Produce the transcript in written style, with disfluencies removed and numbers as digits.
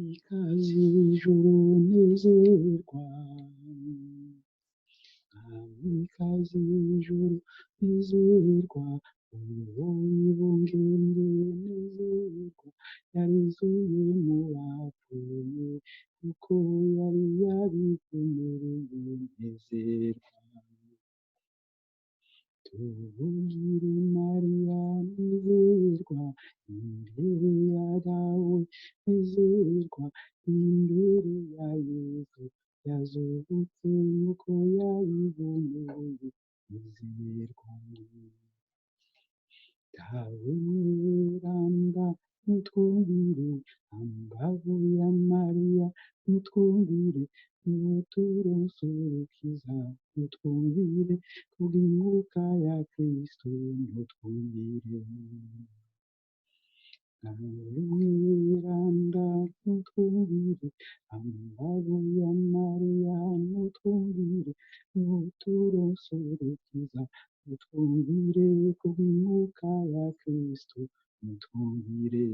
ikaze ijuru nezerwa, ikaze ijuru nezerwa, uwo wibungenge nezerwa, yarizuye mu bapfuye, kuko yari yabikomereye nezerwa. Tubugire Mariya nezerwa, imbere ya dawe nezerwa, imbere ya Yesu yazutse nuko yabiboneye nezerwa. Dawe mweranda nutwumvire, hambavu ya Mariya nutwumvire, nuturonse urukiza nutwumvire, kubw'inkuka ya Kristo nutwumvire. Dawe mweranda nutwumvire, hambavu ya Mariya nutwumvire, nuturonse urukiza nutwumvire, kubw'inkuka ya Kristo nutwumvire.